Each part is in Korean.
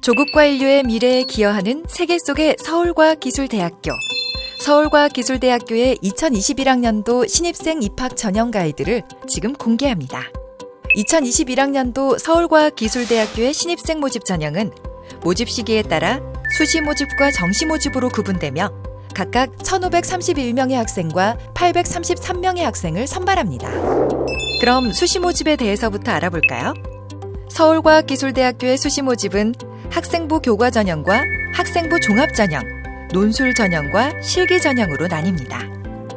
조국과 인류의 미래에 기여하는 세계 속의 서울과학기술대학교. 서울과학기술대학교의 2021학년도 신입생 입학 전형 가이드를 지금 공개합니다. 2021학년도 서울과학기술대학교의 신입생 모집 전형은 모집 시기에 따라 수시 모집과 정시 모집으로 구분되며 각각 1,531명의 학생과 833명의 학생을 선발합니다. 그럼 수시 모집에 대해서부터 알아볼까요? 서울과학기술대학교의 수시 모집은 학생부 교과 전형과 학생부 종합 전형, 논술 전형과 실기 전형으로 나뉩니다.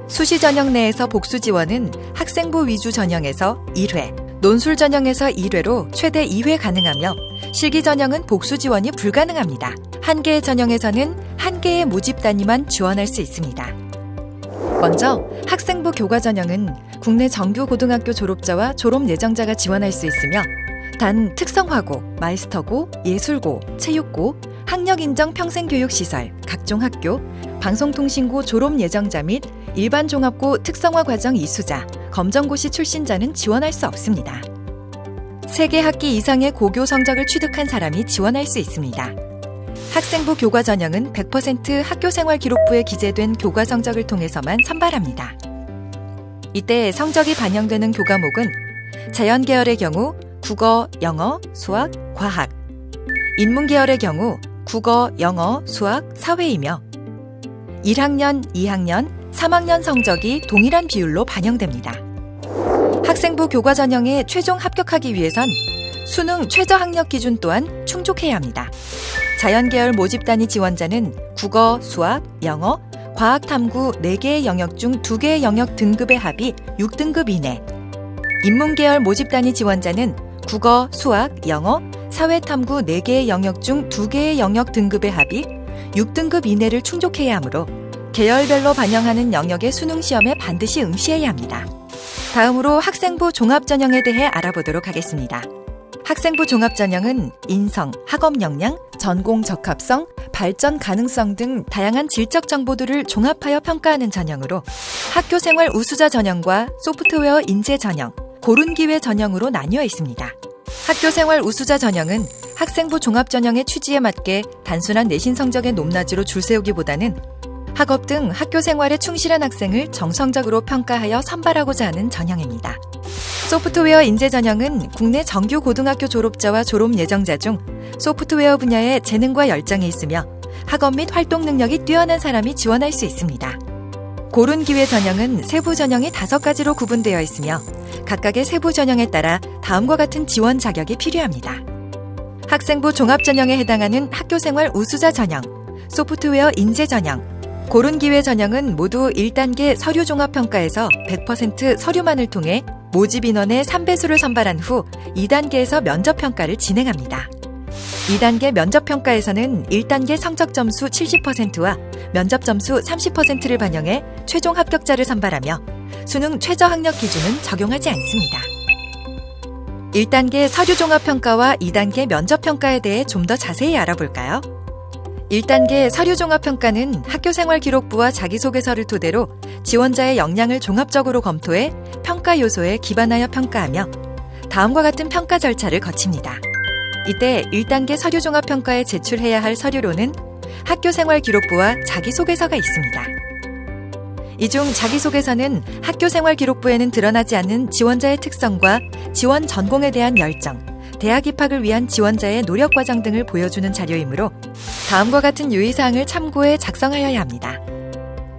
수시 전형 내에서 복수 지원은 학생부 위주 전형에서 1회, 논술 전형에서 1회로 최대 2회 가능하며 실기 전형은 복수 지원이 불가능합니다. 한 개의 전형에서는 한 개의 모집 단위만 지원할 수 있습니다. 먼저 학생부 교과 전형은 국내 정규 고등학교 졸업자와 졸업 예정자가 지원할 수 있으며 단 특성화고, 마이스터고, 예술고, 체육고, 학력인정 평생교육시설, 각종 학교, 방송통신고 졸업 예정자 및 일반 종합고 특성화 과정 이수자, 검정고시 출신자는 지원할 수 없습니다. 3개 학기 이상의 고교 성적을 취득한 사람이 지원할 수 있습니다. 학생부 교과 전형은 100% 학교생활기록부에 기재된 교과 성적을 통해서만 선발합니다. 이때 성적이 반영되는 교과목은 자연계열의 경우 국어, 영어, 수학, 과학, 인문계열의 경우 국어, 영어, 수학, 사회이며 1학년, 2학년, 3학년 성적이 동일한 비율로 반영됩니다. 학생부 교과 전형에 최종 합격하기 위해선 수능 최저 학력 기준 또한 충족해야 합니다. 자연계열 모집 단위 지원자는 국어, 수학, 영어, 과학 탐구 4개의 영역 중 2개의 영역 등급의 합이 6등급 이내, 인문계열 모집 단위 지원자는 국어, 수학, 영어, 사회탐구 4개의 영역 중 2개의 영역 등급의 합이 6등급 이내를 충족해야 하므로 계열별로 반영하는 영역의 수능시험에 반드시 응시해야 합니다. 다음으로 학생부 종합전형에 대해 알아보도록 하겠습니다. 학생부 종합전형은 인성, 학업 역량, 전공 적합성, 발전 가능성 등 다양한 질적 정보들을 종합하여 평가하는 전형으로 학교생활 우수자 전형과 소프트웨어 인재 전형, 고른기회 전형으로 나뉘어 있습니다. 학교생활 우수자 전형은 학생부 종합전형의 취지에 맞게 단순한 내신 성적의 높낮이로 줄 세우기보다는 학업 등 학교생활에 충실한 학생을 정성적으로 평가하여 선발하고자 하는 전형입니다. 소프트웨어 인재 전형은 국내 정규 고등학교 졸업자와 졸업 예정자 중 소프트웨어 분야에 재능과 열정이 있으며 학업 및 활동 능력이 뛰어난 사람이 지원할 수 있습니다. 고른기회 전형은 세부 전형이 5가지로 구분되어 있으며 각각의 세부 전형에 따라 다음과 같은 지원 자격이 필요합니다. 학생부 종합전형에 해당하는 학교생활 우수자 전형, 소프트웨어 인재 전형, 고른기회 전형은 모두 1단계 서류종합평가에서 100% 서류만을 통해 모집 인원의 3배수를 선발한 후 2단계에서 면접평가를 진행합니다. 2단계 면접평가에서는 1단계 성적 점수 70%와 면접 점수 30%를 반영해 최종 합격자를 선발하며 수능 최저 학력 기준은 적용하지 않습니다. 1단계 서류종합평가와 2단계 면접평가에 대해 좀 더 자세히 알아볼까요? 1단계 서류종합평가는 학교생활기록부와 자기소개서를 토대로 지원자의 역량을 종합적으로 검토해 평가 요소에 기반하여 평가하며 다음과 같은 평가 절차를 거칩니다. 이때 1단계 서류종합평가에 제출해야 할 서류로는 학교생활기록부와 자기소개서가 있습니다. 이 중 자기소개서는 학교생활기록부에는 드러나지 않는 지원자의 특성과 지원 전공에 대한 열정, 대학 입학을 위한 지원자의 노력 과정 등을 보여주는 자료이므로 다음과 같은 유의사항을 참고해 작성하여야 합니다.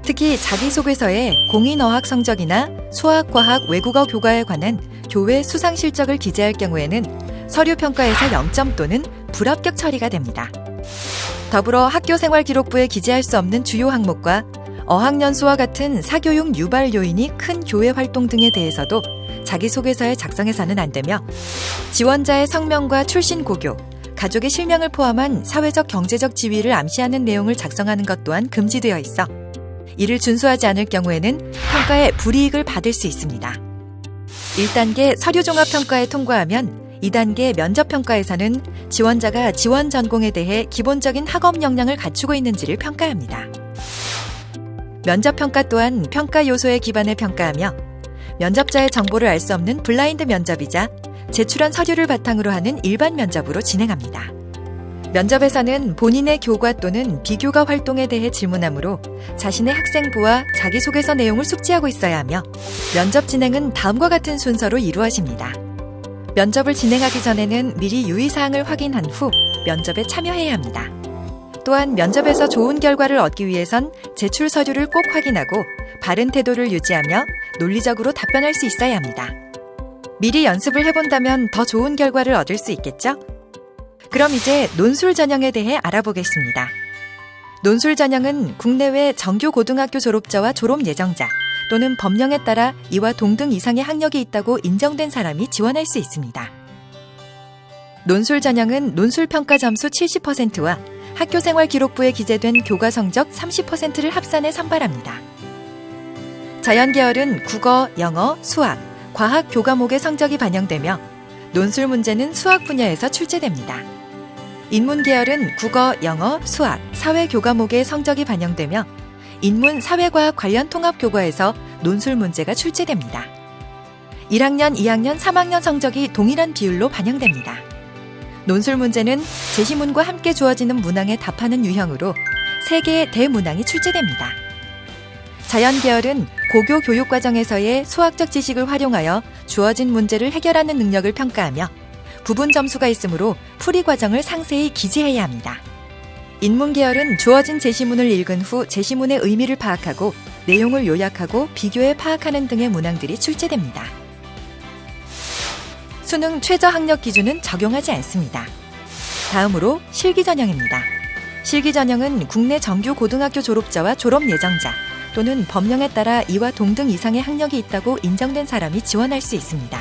특히 자기소개서에 공인어학 성적이나 수학, 과학, 외국어 교과에 관한 교외 수상 실적을 기재할 경우에는 서류평가에서 0점 또는 불합격 처리가 됩니다. 더불어 학교생활기록부에 기재할 수 없는 주요 항목과 어학연수와 같은 사교육 유발 요인이 큰 교회 활동 등에 대해서도 자기소개서에 작성해서는 안 되며 지원자의 성명과 출신 고교, 가족의 실명을 포함한 사회적 경제적 지위를 암시하는 내용을 작성하는 것 또한 금지되어 있어 이를 준수하지 않을 경우에는 평가에 불이익을 받을 수 있습니다. 1단계 서류종합평가에 통과하면 2단계 면접평가에서는 지원자가 지원 전공에 대해 기본적인 학업 역량을 갖추고 있는지를 평가합니다. 면접평가 또한 평가 요소에 기반해 평가하며 면접자의 정보를 알 수 없는 블라인드 면접이자 제출한 서류를 바탕으로 하는 일반 면접으로 진행합니다. 면접에서는 본인의 교과 또는 비교과 활동에 대해 질문하므로 자신의 학생부와 자기소개서 내용을 숙지하고 있어야 하며 면접 진행은 다음과 같은 순서로 이루어집니다. 면접을 진행하기 전에는 미리 유의사항을 확인한 후 면접에 참여해야 합니다. 또한 면접에서 좋은 결과를 얻기 위해선 제출 서류를 꼭 확인하고 바른 태도를 유지하며 논리적으로 답변할 수 있어야 합니다. 미리 연습을 해본다면 더 좋은 결과를 얻을 수 있겠죠? 그럼 이제 논술 전형에 대해 알아보겠습니다. 논술 전형은 국내외 정규 고등학교 졸업자와 졸업 예정자 또는 법령에 따라 이와 동등 이상의 학력이 있다고 인정된 사람이 지원할 수 있습니다. 논술 전형은 논술 평가 점수 70%와 학교생활 기록부에 기재된 교과 성적 30%를 합산해 선발합니다. 자연계열은 국어, 영어, 수학, 과학 교과목의 성적이 반영되며 논술 문제는 수학 분야에서 출제됩니다. 인문계열은 국어, 영어, 수학, 사회 교과목의 성적이 반영되며 인문, 사회과학 관련 통합교과에서 논술 문제가 출제됩니다. 1학년, 2학년, 3학년 성적이 동일한 비율로 반영됩니다. 논술 문제는 제시문과 함께 주어지는 문항에 답하는 유형으로 3개의 대문항이 출제됩니다. 자연계열은 고교 교육과정에서의 수학적 지식을 활용하여 주어진 문제를 해결하는 능력을 평가하며 부분 점수가 있으므로 풀이 과정을 상세히 기재해야 합니다. 인문계열은 주어진 제시문을 읽은 후 제시문의 의미를 파악하고 내용을 요약하고 비교해 파악하는 등의 문항들이 출제됩니다. 수능 최저 학력 기준은 적용하지 않습니다. 다음으로 실기전형입니다. 실기전형은 국내 정규 고등학교 졸업자와 졸업 예정자 또는 법령에 따라 이와 동등 이상의 학력이 있다고 인정된 사람이 지원할 수 있습니다.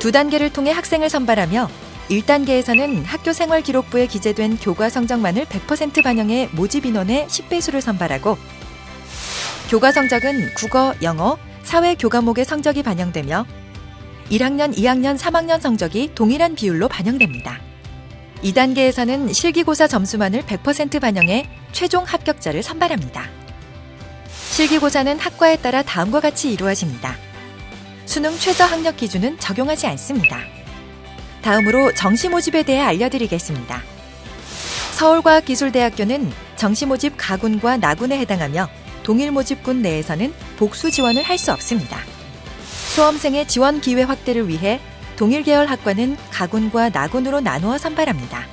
두 단계를 통해 학생을 선발하며 1단계에서는 학교생활기록부에 기재된 교과 성적만을 100% 반영해 모집 인원의 10배수를 선발하고 교과 성적은 국어, 영어, 사회 교과목의 성적이 반영되며 1학년, 2학년, 3학년 성적이 동일한 비율로 반영됩니다. 2단계에서는 실기고사 점수만을 100% 반영해 최종 합격자를 선발합니다. 실기고사는 학과에 따라 다음과 같이 이루어집니다. 수능 최저 학력 기준은 적용하지 않습니다. 다음으로 정시 모집에 대해 알려드리겠습니다. 서울과학기술대학교는 정시 모집 가군과 나군에 해당하며 동일 모집군 내에서는 복수 지원을 할 수 없습니다. 수험생의 지원 기회 확대를 위해 동일 계열 학과는 가군과 나군으로 나누어 선발합니다.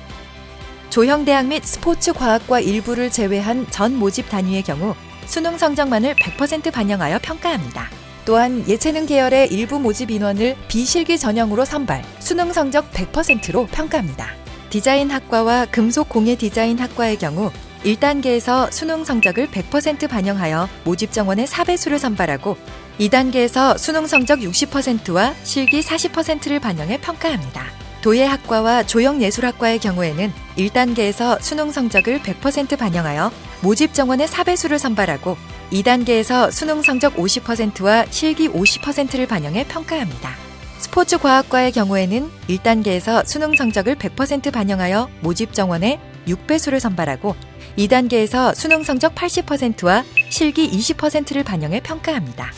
조형대학 및 스포츠과학과 일부를 제외한 전 모집 단위의 경우 수능 성적만을 100% 반영하여 평가합니다. 또한 예체능 계열의 일부 모집 인원을 비실기 전형으로 선발, 수능 성적 100%로 평가합니다. 디자인학과와 금속공예 디자인학과의 경우 1단계에서 수능 성적을 100% 반영하여 모집 정원의 4배수를 선발하고 2단계에서 수능 성적 60%와 실기 40%를 반영해 평가합니다. 도예학과와 조형예술학과의 경우에는 1단계에서 수능 성적을 100% 반영하여 모집 정원의 4배수를 선발하고 2단계에서 수능 성적 50%와 실기 50%를 반영해 평가합니다. 스포츠과학과의 경우에는 1단계에서 수능 성적을 100% 반영하여 모집 정원의 6배수를 선발하고 2단계에서 수능 성적 80%와 실기 20%를 반영해 평가합니다.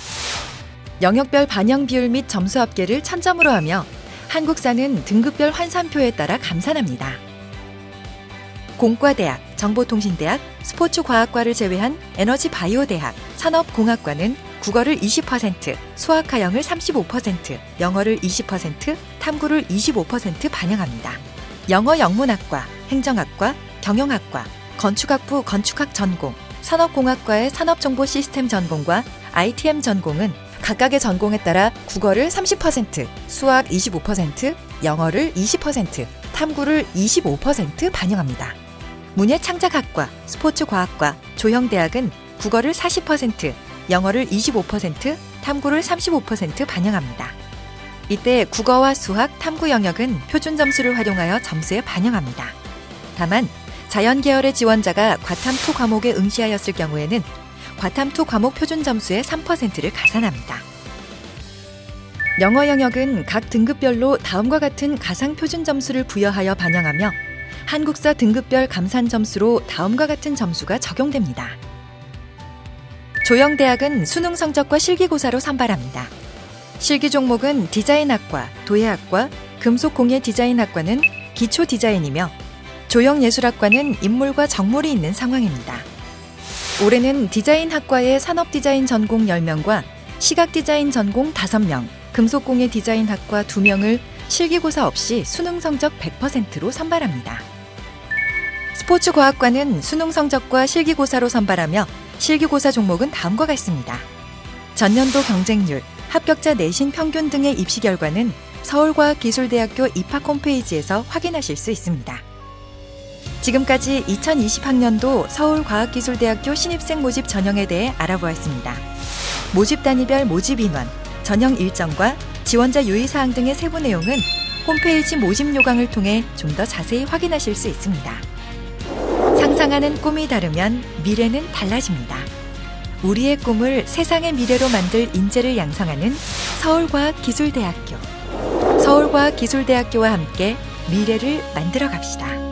영역별 반영 비율 및 점수 합계를 1000점으로 하며 한국사는 등급별 환산표에 따라 감산합니다. 공과대학, 정보통신대학, 스포츠과학과를 제외한 에너지바이오대학, 산업공학과는 국어를 20%, 수학하영을 35%, 영어를 20%, 탐구를 25% 반영합니다. 영어 영문학과, 행정학과, 경영학과, 건축학부 건축학 전공, 산업공학과의 산업정보시스템 전공과 ITM 전공은 각각의 전공에 따라 국어를 30%, 수학 25%, 영어를 20%, 탐구를 25% 반영합니다. 문예창작학과, 스포츠과학과, 조형대학은 국어를 40%, 영어를 25%, 탐구를 35% 반영합니다. 이때 국어와 수학, 탐구 영역은 표준 점수를 활용하여 점수에 반영합니다. 다만 자연계열의 지원자가 과탐2 과목에 응시하였을 경우에는 과탐2 과목 표준 점수의 3%를 가산합니다. 영어 영역은 각 등급별로 다음과 같은 가상 표준 점수를 부여하여 반영하며 한국사 등급별 감산 점수로 다음과 같은 점수가 적용됩니다. 조형대학은 수능 성적과 실기고사로 선발합니다. 실기 종목은 디자인학과, 도예학과, 금속공예 디자인학과는 기초 디자인이며 조형예술학과는 인물과 정물이 있는 상황입니다. 올해는 디자인학과의 산업디자인 전공 10명과 시각디자인 전공 5명, 금속공예 디자인학과 2명을 실기고사 없이 수능 성적 100%로 선발합니다. 스포츠과학과는 수능 성적과 실기고사로 선발하며 실기고사 종목은 다음과 같습니다. 전년도 경쟁률, 합격자 내신 평균 등의 입시 결과는 서울과학기술대학교 입학 홈페이지에서 확인하실 수 있습니다. 지금까지 2020학년도 서울과학기술대학교 신입생 모집 전형에 대해 알아보았습니다. 모집 단위별 모집 인원, 전형 일정과 지원자 유의사항 등의 세부 내용은 홈페이지 모집 요강을 통해 좀 더 자세히 확인하실 수 있습니다. 상상하는 꿈이 다르면 미래는 달라집니다. 우리의 꿈을 세상의 미래로 만들 인재를 양성하는 서울과학기술대학교. 서울과학기술대학교와 함께 미래를 만들어 갑시다.